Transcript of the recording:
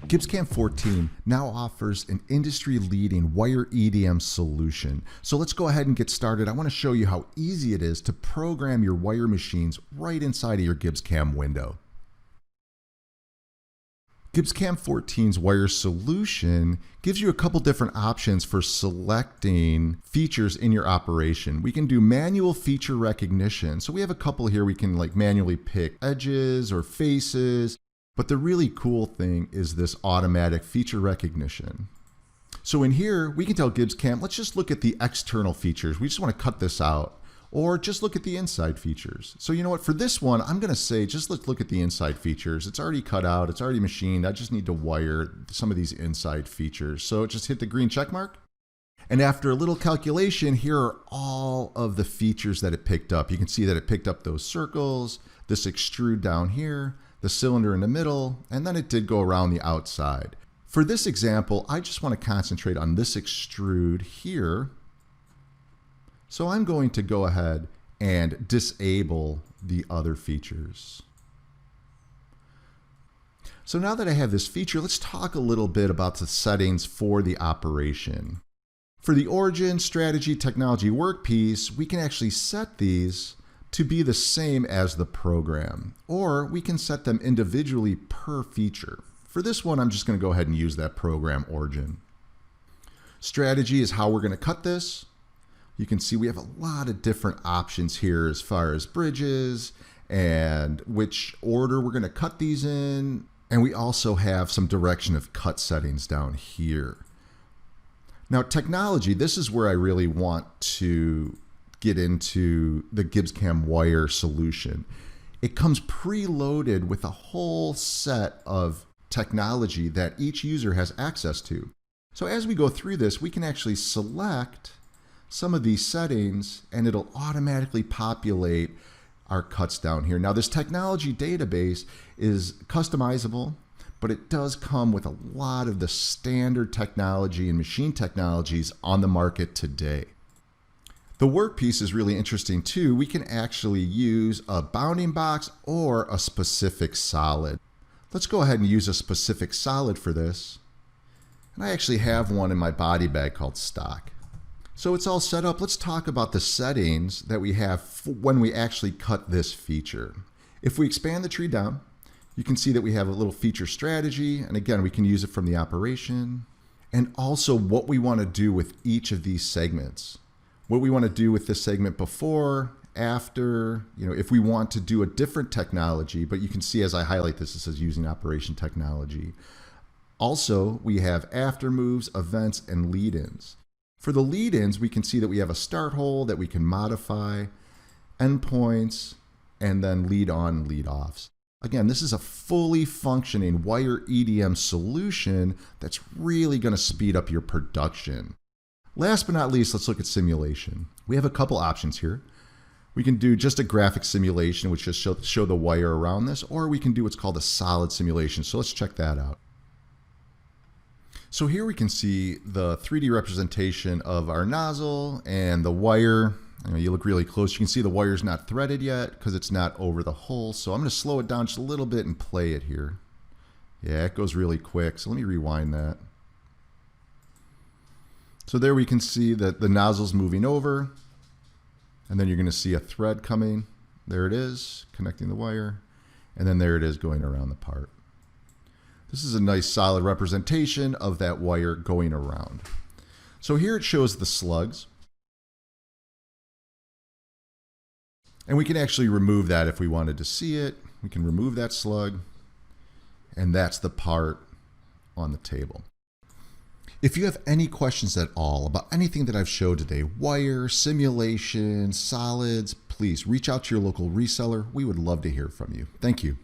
GibbsCAM 14 now offers an industry-leading Wire EDM solution. So let's go ahead and get started. I want to show you how easy it is to program your wire machines right inside of your GibbsCAM window. GibbsCAM 14's wire solution gives you a couple different options for selecting features in your operation. We can do manual feature recognition. So we have a couple here we can manually pick edges or faces. But the really cool thing is this automatic feature recognition. So in here, we can tell GibbsCAM, let's just look at the external features. We just want to cut this out. Or just look at the inside features. So you know what, for this one, I'm going to say just let's look at the inside features. It's already cut out, it's already machined. I just need to wire some of these inside features. So just hit the green check mark. And after a little calculation, here are all of the features that it picked up. You can see that it picked up those circles, this extrude down here, the cylinder in the middle, and then it did go around the outside. For this example, I just want to concentrate on this extrude here. So I'm going to go ahead and disable the other features. So now that I have this feature, let's talk a little bit about the settings for the operation. For the origin, strategy, technology workpiece, we can actually set these to be the same as the program, or we can set them individually per feature. For this one, I'm just going to go ahead and use that program origin. Strategy is how we're going to cut this. You can see we have a lot of different options here as far as bridges and which order we're going to cut these in. And we also have some direction of cut settings down here. Now, technology, this is where I really want to get into the GibbsCAM wire solution. It comes preloaded with a whole set of technology that each user has access to. So as we go through this, we can actually select some of these settings and it'll automatically populate our cuts down here. Now this technology database is customizable, but it does come with a lot of the standard technology and machine technologies on the market today. The workpiece is really interesting too. We can actually use a bounding box or a specific solid. Let's go ahead and use a specific solid for this. And I actually have one in my body bag called stock. So it's all set up. Let's talk about the settings that we have when we actually cut this feature. If we expand the tree down, you can see that we have a little feature strategy. And again, we can use it from the operation. And also what we want to do with each of these segments. What we want to do with this segment before, after, if we want to do a different technology, but you can see as I highlight this, it says using operation technology. Also, we have after moves, events, and lead-ins. For the lead-ins, we can see that we have a start hold that we can modify, endpoints, and then lead on, lead offs. Again, this is a fully functioning Wire EDM solution that's really going to speed up your production. Last but not least, let's look at simulation. We have a couple options here. We can do just a graphic simulation, which just show the wire around this, or we can do what's called a solid simulation. So let's check that out. So here we can see the 3D representation of our nozzle and the wire. You look really close. You can see the wire's not threaded yet because it's not over the hole. So I'm going to slow it down just a little bit and play it here. Yeah, it goes really quick. So let me rewind that. So there we can see that the nozzle's moving over. And then you're going to see a thread coming. There it is, connecting the wire. And then there it is going around the part. This is a nice solid representation of that wire going around. So here it shows the slugs. And we can actually remove that if we wanted to see it. We can remove that slug. And that's the part on the table. If you have any questions at all about anything that I've showed today, wire, simulation, solids, please reach out to your local reseller. We would love to hear from you. Thank you.